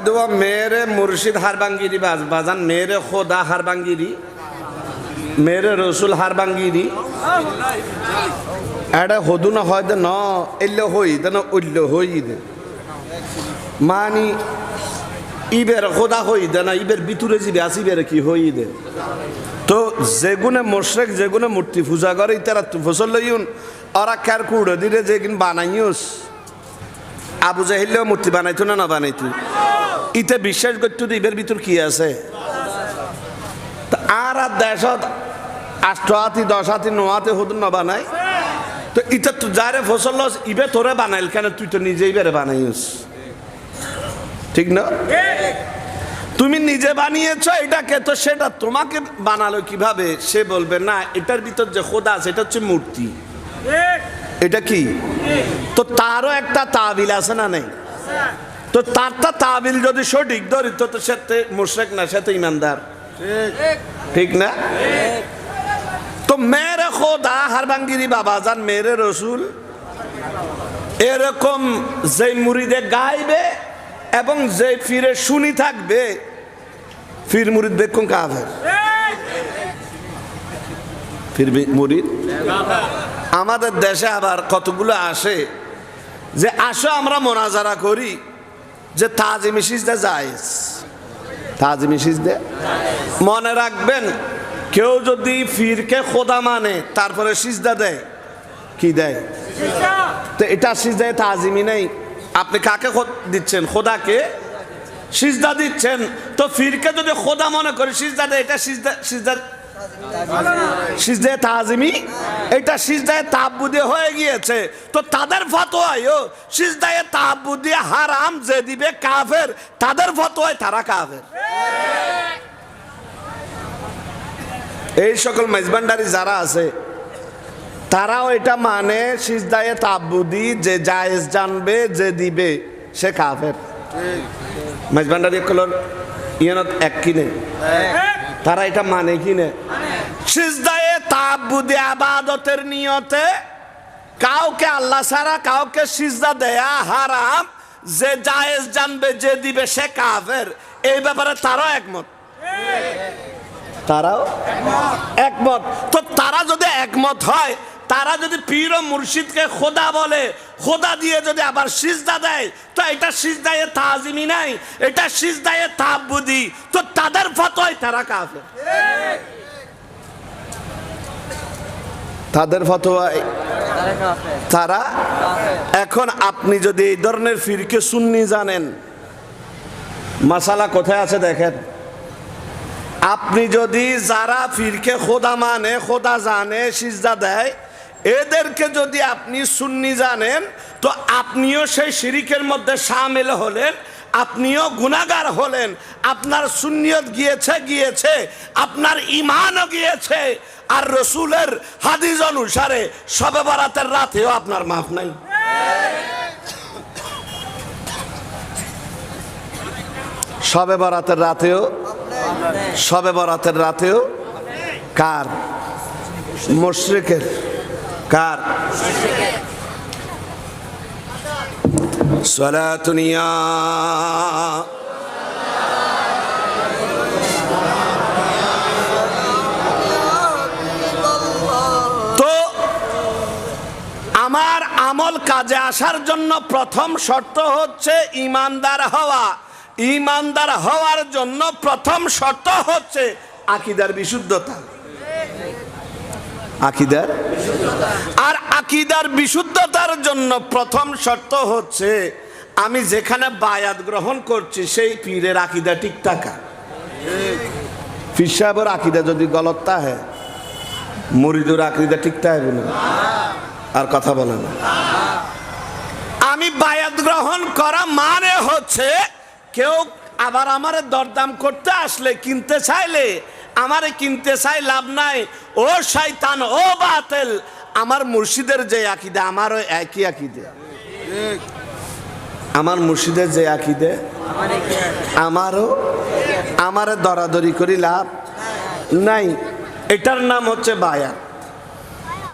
দেওয়া মেরে মুর্শিদ হারবাঙ্গিরি বাজান মেরে খোদা হারবাঙ্গিরি মেরে রসুল হারবাঙ্গিরি এটা হদু না হয় ন এলে হই দে না উল্ল হই দে মানি ইবের খোদা হই দে না ইবের ভিতরে যাবে আসিবের কি হই দে তো যেগুনে মোশরেক যেগুনে মূর্তি পূজা করে তারা ফসল লইউন ওরা কার কুড়ো দিলে যেগুন বানাইস আবু জাহিলেও মূর্তি বানাইতো না বানাইতো ইতে বিশ্বাস করতো ইবের ভিতর কি আছে আর দেশত 8 হাতি 10 হাতি 9 হাতি হুদুন না বানাই তো ইটা তো যারে ফসল লস ইবে তোরে বানাইল কেন তুই তো নিজেই বেরে বানাইস ঠিক না তুমি নিজে বানিয়েছো এটাকে তো সেটা তোমাকে বানালো কিভাবে সে বলবে না এটার ভিতর যে খোদা আছে এটা হচ্ছে মূর্তি এটা কি তো তারও একটা তাবিল আছে না নেই তো তারটা তাবিল যদি সঠিক ধরি তো সে মুশরিক না সে তো ইমানদার ঠিক না তো মেরে খোদা হারবাঙ্গিরি বাবা জান মেরে রসুল এরকম যে মুরিদে গাইবে এবং যে ফিরে শুনি থাকবে ফির মুরিদ বেকুন কাফের ফির মুরিদ আমাদের দেশে আবার কতগুলো আসে যে আসো আমরা মোনাজারা করি যে তাজিমি সিজদা জায়েজ তাজিমি সিজদা মনে রাখবেন কেউ যদি ফিরকে খোদা মানে তারপরে সিজদা দেয় কি দেয় তো এটা সিজদায় তাজিমি নেই আপনি কাকে দিচ্ছেন খোদাকে সিজদা দিচ্ছেন তো ফিরকে যদি খোদা মনে করে সিজদা দেয় এটা সিজদায় তাজিমি এটা সিজদায় তাআব্বুদি হয়ে গিয়েছে তো তাদের ফতোয়ায়ও সিজদায় তাআব্বুদি হারাম যে দিবে কাফের তাদের ফতোয়ায় তারা কাফের এই সকল মেজবান্ডারি যারা আছে তারাও এটা মানে সিজদায়ে তাআব্বুদি যে জায়েজ জানবে যে দিবে সে কাফের মেজবান্ডারি কলর ইয়ানত এক কিনে তারা এটা মানে কিনে সিজদায়ে তাআব্বুদি ইবাদতের নিয়তে কাউকে আল্লাহ ছাড়া কাউকে সিজদা দেয়া হারাম যে জায়েজ জানবে যে দিবে সে কাফের এই ব্যাপারে তারাও একমত তারাও একমত তো তারা যদি একমত হয় তারা যদি পীর ও মুর্শিদকে খোদা বলে খোদা দিয়ে যদি আবার সিজদা দেয় তো এটা সিজদায়ে তাজিমি নাই এটা সিজদায়ে তাআব্বুদি তো তাদের ফতোয়ায় তারা কাফের তাদের ফতোয়ায় তারা এখন আপনি যদি এই ধরনের ফিরকে সুন্নি জানেন মাসালা কোথায় আছে দেখেন আপনি যদি যারা ফিরকে খোদা মানে খোদা জানে সিজদা দেয় এদেরকে যদি আপনি সুন্নি জানেন তো আপনিও সেই শিরিকের মধ্যে শামিল হলেন আপনিও গুনাহগার হলেন আপনার সুন্নিয়ত গিয়েছে আপনার ঈমানও গিয়েছে আর রাসূলের হাদিস অনুসারে শবে বরাতের রাতেও আপনার মাফ নাই শবে বরাতের রাতেও কার মুশরিকের কার সালাতুনিয়া তো আমার আমল কাজে আসার জন্য প্রথম শর্ত হচ্ছে ঈমানদার হওয়া ঈমানদার হওয়ার জন্য প্রথম শর্ত হচ্ছে আকীদার বিশুদ্ধতা আর আকীদার বিশুদ্ধতার জন্য প্রথম শর্ত হচ্ছে আমি যেখানে বায়াত গ্রহণ করছি সেই পীরের আকীদা ঠিক থাকা পীর সাহেবের আকীদা যদি গলত থাকে মুরিদের আকীদা ঠিক থাকে না আর কথা বলে না আমি বায়াত গ্রহণ করা মানে হচ্ছে কেউ আবার আমারে দরদাম করতে আসলে কিনতে চাইলে আমারে কিনতে চাই লাভ নাই ও শয়তান ও বাতিল আমার মুর্শিদের যে আকীদা আমারও একই আকীদা আমার মুর্শিদের যে আকীদা আমারও আমারে দরাদরি করি লাভ নাই এটার নাম হচ্ছে বায়াত